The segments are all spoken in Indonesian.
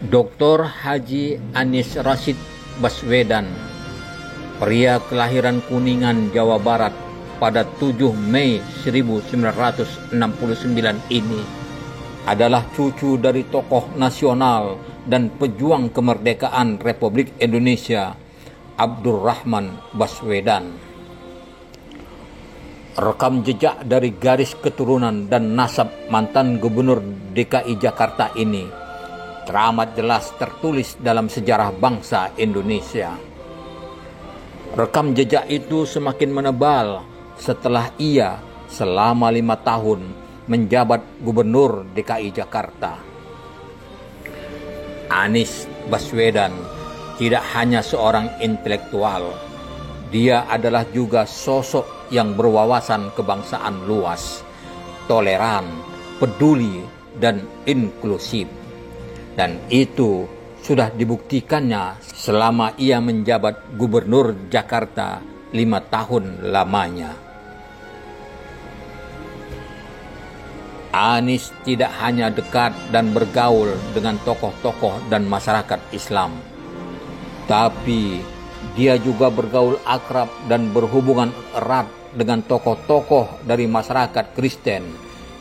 Dr. Haji Anies Rashid Baswedan, pria kelahiran Kuningan, Jawa Barat pada 7 Mei 1969 ini adalah cucu dari tokoh nasional dan pejuang kemerdekaan Republik Indonesia, Abdurrahman Baswedan. Rekam jejak dari garis keturunan dan nasab mantan Gubernur DKI Jakarta ini teramat jelas tertulis dalam sejarah bangsa Indonesia. Rekam jejak itu semakin menebal setelah ia selama 5 tahun menjabat Gubernur DKI Jakarta. Anies Baswedan tidak hanya seorang intelektual, dia adalah juga sosok yang berwawasan kebangsaan luas, toleran, peduli, dan inklusif. Dan itu sudah dibuktikannya selama ia menjabat Gubernur Jakarta 5 tahun lamanya. Anies tidak hanya dekat dan bergaul dengan tokoh-tokoh dan masyarakat Islam, tapi dia juga bergaul akrab dan berhubungan erat dengan tokoh-tokoh dari masyarakat Kristen,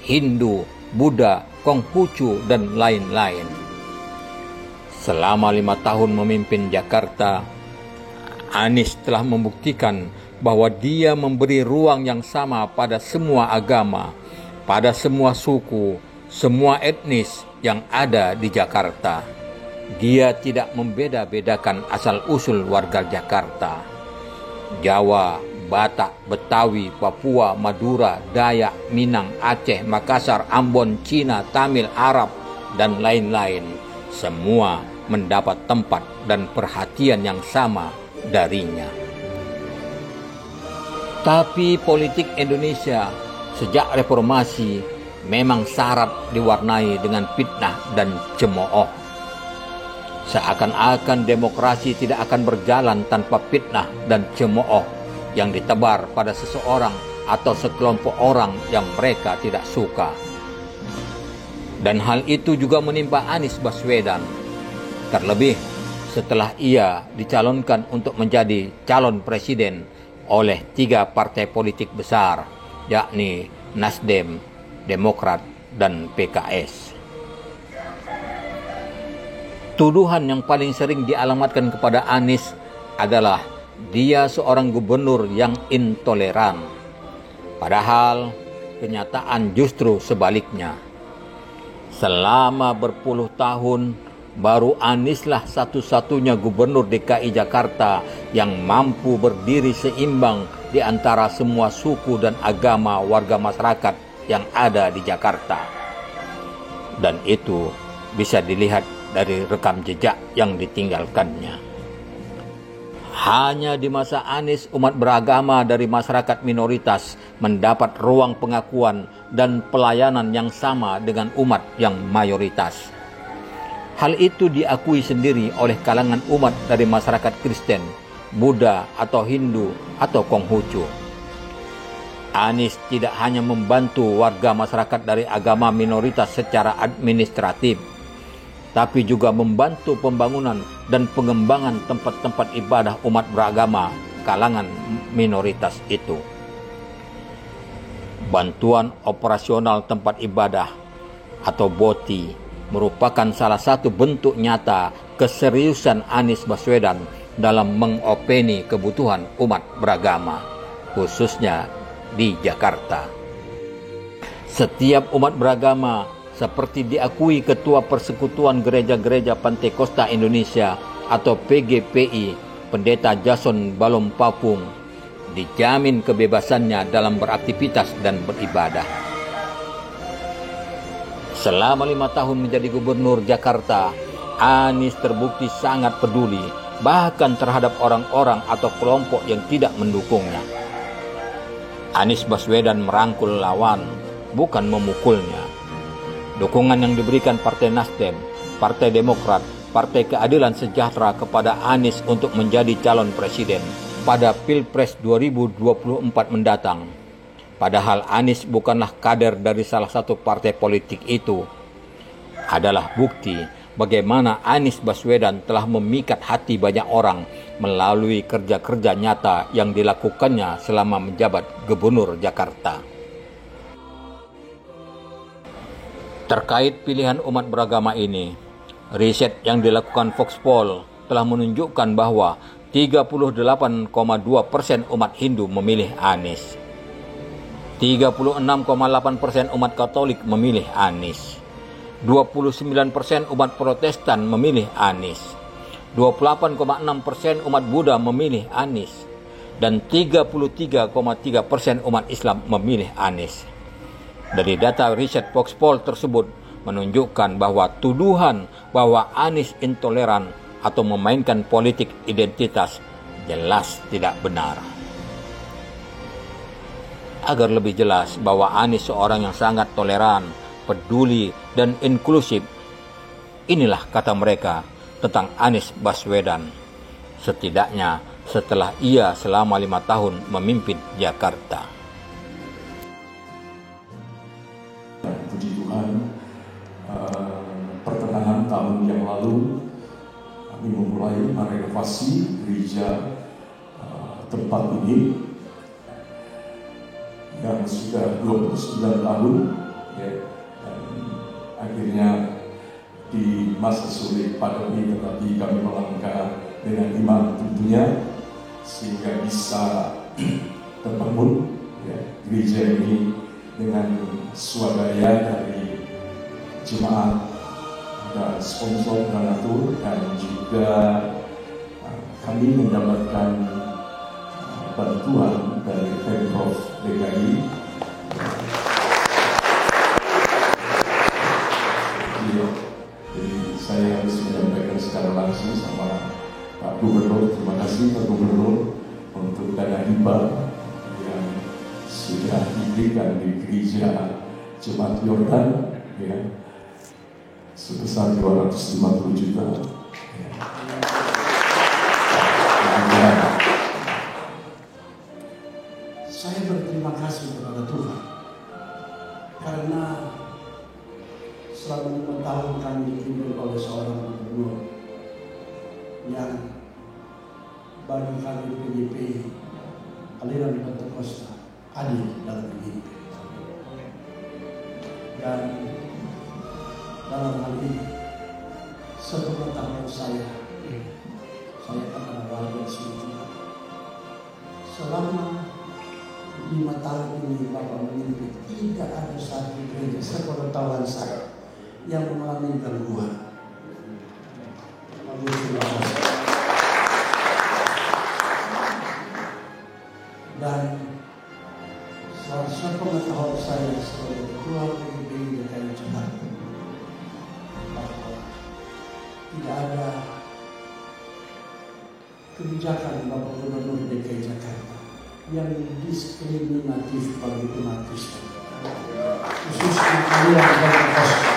Hindu, Buddha, Konghucu, dan lain-lain. Selama 5 tahun memimpin Jakarta, Anies telah membuktikan bahwa dia memberi ruang yang sama pada semua agama, pada semua suku, semua etnis yang ada di Jakarta. Dia tidak membeda-bedakan asal-usul warga Jakarta. Jawa, Batak, Betawi, Papua, Madura, Dayak, Minang, Aceh, Makassar, Ambon, Cina, Tamil, Arab, dan lain-lain. Semua mendapat tempat dan perhatian yang sama darinya. Tapi politik Indonesia sejak reformasi memang syarat diwarnai dengan fitnah dan cemooh. Seakan-akan demokrasi tidak akan berjalan tanpa fitnah dan cemooh yang ditebar pada seseorang atau sekelompok orang yang mereka tidak suka. Dan hal itu juga menimpa Anies Baswedan, terlebih setelah ia dicalonkan untuk menjadi calon presiden oleh 3 partai politik besar, yakni Nasdem, Demokrat, dan PKS. Tuduhan yang paling sering dialamatkan kepada Anies adalah dia seorang gubernur yang intoleran. Padahal kenyataan justru sebaliknya. Selama berpuluh tahun, baru Anieslah satu-satunya gubernur DKI Jakarta yang mampu berdiri seimbang di antara semua suku dan agama warga masyarakat yang ada di Jakarta. Dan itu bisa dilihat dari rekam jejak yang ditinggalkannya. Hanya di masa Anies, umat beragama dari masyarakat minoritas mendapat ruang pengakuan dan pelayanan yang sama dengan umat yang mayoritas. Hal itu diakui sendiri oleh kalangan umat dari masyarakat Kristen, Buddha, atau Hindu, atau Konghucu. Anies tidak hanya membantu warga masyarakat dari agama minoritas secara administratif, tapi juga membantu pembangunan dan pengembangan tempat-tempat ibadah umat beragama kalangan minoritas itu. Bantuan operasional tempat ibadah atau BOTI merupakan salah satu bentuk nyata keseriusan Anies Baswedan dalam mengopeni kebutuhan umat beragama, khususnya di Jakarta. Setiap umat beragama, seperti diakui Ketua Persekutuan Gereja-Gereja Pantekosta Indonesia atau PGPI, Pendeta Jason Balom Papung, dijamin kebebasannya dalam beraktivitas dan beribadah. Selama 5 tahun menjadi Gubernur Jakarta, Anies terbukti sangat peduli, bahkan terhadap orang-orang atau kelompok yang tidak mendukungnya. Anies Baswedan merangkul lawan, bukan memukulnya. Dukungan yang diberikan Partai Nasdem, Partai Demokrat, Partai Keadilan Sejahtera kepada Anies untuk menjadi calon presiden pada Pilpres 2024 mendatang. Padahal Anies bukanlah kader dari salah satu partai politik itu, adalah bukti bagaimana Anies Baswedan telah memikat hati banyak orang melalui kerja-kerja nyata yang dilakukannya selama menjabat Gubernur Jakarta. Terkait pilihan umat beragama ini, riset yang dilakukan Foxpol telah menunjukkan bahwa 38,2% umat Hindu memilih Anies. 36,8% umat Katolik memilih Anies. 29% umat Protestan memilih Anies. 28,6% umat Buddha memilih Anies. Dan 33,3% umat Islam memilih Anies. Dari data riset Foxpol tersebut menunjukkan bahwa tuduhan bahwa Anies intoleran atau memainkan politik identitas jelas tidak benar. Agar lebih jelas bahwa Anies seorang yang sangat toleran, peduli, dan inklusif, inilah kata mereka tentang Anies Baswedan, setidaknya setelah ia selama 5 tahun memimpin Jakarta. Puji Tuhan, pertengahan tahun yang lalu kami memulai merenovasi gereja tempat ini yang sudah 29 tahun, ya, dan akhirnya di masa sulit pandemi tetapi kami melangkah dengan iman tentunya sehingga bisa terbangun, ya, gereja ini dengan swadaya dari jemaat dan sponsor donatur, dan juga kami mendapatkan bantuan dari Pemprov DKI. Jadi saya harus menyampaikan secara langsung sama Pak Gubernur, terima kasih Pak Gubernur untuk dana hibah yang sudah diberikan di gereja Jemaat Yordan, ya, sebesar 250 juta. Saya berterima kasih kepada Tuhan karena selama 5 tahun kami dipimpin oleh seorang gubernur yang bagi kami PDP aliran Pentakosta adil dalam pemimpin. Dan dalam hal ini sepengetahuan saya akan bahagia sedikit. Selama 5 tahun ini Bapak memimpin, tidak ada satu gereja sepengetahuan saya yang mengalami gangguan. Dan sepengetahuan saya sebagai ketua PDP DKI Jakarta, bahwa tidak ada kebijakan Bapak Gubernur DKI Jakarta yang diskriminatif bagi umat Kristen, khususnya aliran Pentakosta.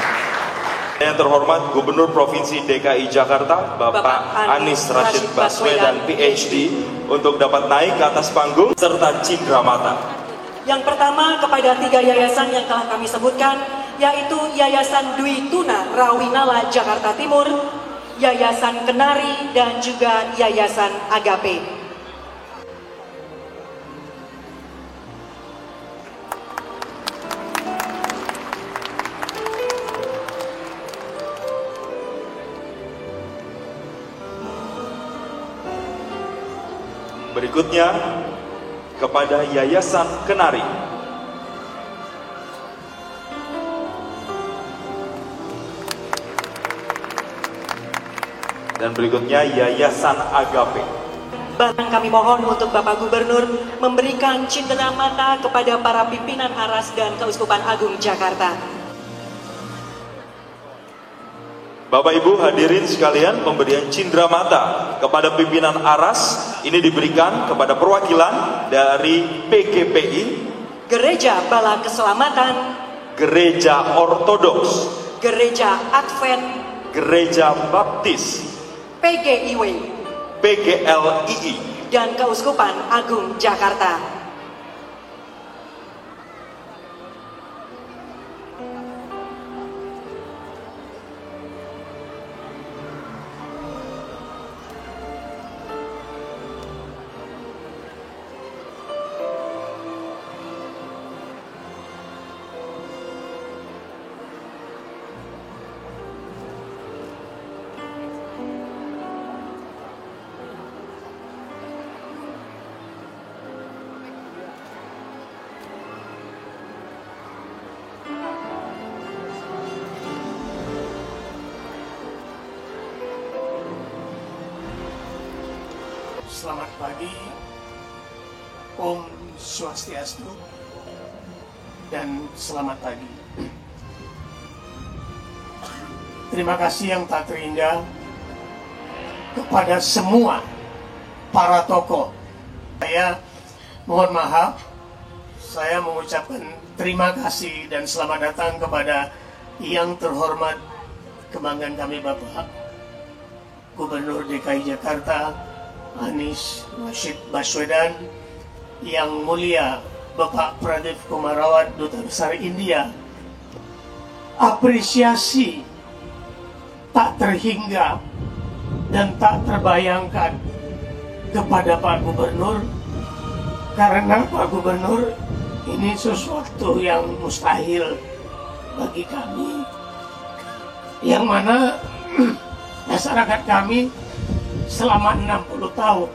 Yang terhormat Gubernur Provinsi DKI Jakarta, Bapak Anies Rashid Baswedan, PhD, untuk dapat naik ke atas panggung serta cindramata. Yang pertama kepada 3 yayasan yang telah kami sebutkan, yaitu Yayasan Dwi Tuna Rawinala Jakarta Timur, Yayasan Kenari, dan juga Yayasan Agape. Berikutnya kepada Yayasan Kenari. Dan berikutnya Yayasan Agape. Bahkan kami mohon untuk Bapak Gubernur memberikan cindramata kepada para pimpinan ARAS dan Keuskupan Agung Jakarta. Bapak Ibu hadirin sekalian, pemberian cindramata kepada pimpinan ARAS ini diberikan kepada perwakilan dari PGPI, Gereja Bala Keselamatan, Gereja Ortodoks, Gereja Advent, Gereja Baptis, PGIW, PGLII, dan Keuskupan Agung Jakarta. Selamat pagi, Om Swastiastu, dan selamat pagi. Terima kasih yang tak terindah kepada semua para tokoh. Saya mohon maaf, saya mengucapkan terima kasih dan selamat datang kepada yang terhormat kebanggaan kami Bapak Gubernur DKI Jakarta Anies Rashid Baswedan, yang mulia Bapak Pradeep Kumarawat, Duta Besar India. Apresiasi tak terhingga dan tak terbayangkan kepada Pak Gubernur, karena Pak Gubernur ini sesuatu yang mustahil bagi kami, yang mana masyarakat kami selama 60 tahun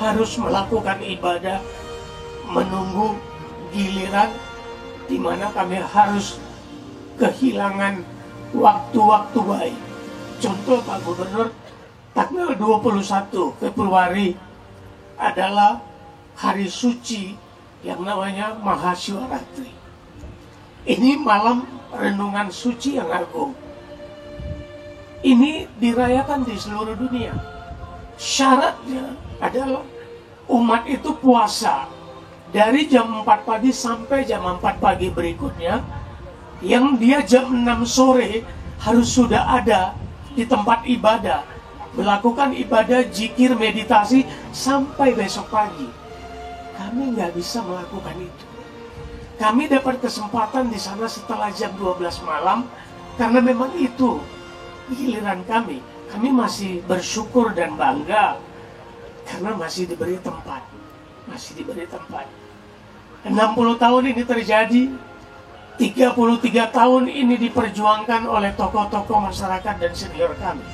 harus melakukan ibadah menunggu giliran, di mana kami harus kehilangan waktu-waktu baik. Contoh Pak Gubernur, tanggal 21 Februari adalah hari suci yang namanya Mahashivaratri. Ini malam renungan suci yang agung. Ini dirayakan di seluruh dunia. Syaratnya adalah umat itu puasa dari jam 4 pagi sampai jam 4 pagi berikutnya, yang dia jam 6 sore harus sudah ada di tempat ibadah, melakukan ibadah, zikir, meditasi sampai besok pagi. Kami nggak bisa melakukan itu. Kami dapat kesempatan di sana setelah jam 12 malam, karena memang itu giliran kami. Kami masih bersyukur dan bangga karena masih diberi tempat. Masih diberi tempat. 60 tahun ini terjadi, 33 tahun ini diperjuangkan oleh tokoh-tokoh masyarakat dan senior kami.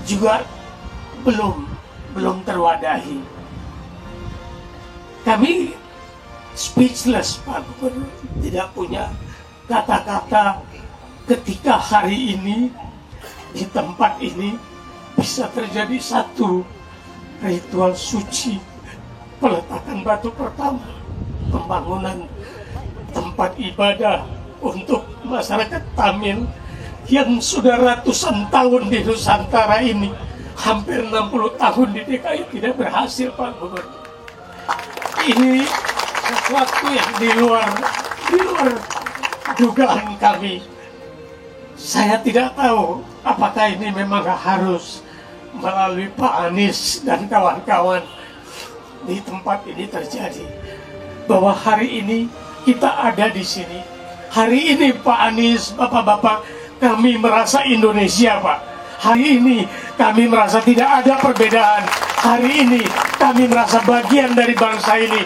Juga belum terwadahi. Kami speechless, Pak Gubernur, tidak punya kata-kata ketika hari ini di tempat ini bisa terjadi satu ritual suci, peletakan batu pertama, pembangunan tempat ibadah untuk masyarakat Tamil yang sudah ratusan tahun di Nusantara ini, hampir 60 tahun di DKI tidak berhasil, Pak Gubernur. Ini sesuatu yang di luar dugaan kami. Saya tidak tahu apakah ini memang harus melalui Pak Anies dan kawan-kawan di tempat ini terjadi. Bahwa hari ini kita ada di sini. Hari ini Pak Anies, Bapak-bapak, kami merasa Indonesia, Pak. Hari ini kami merasa tidak ada perbedaan. Hari ini kami merasa bagian dari bangsa ini.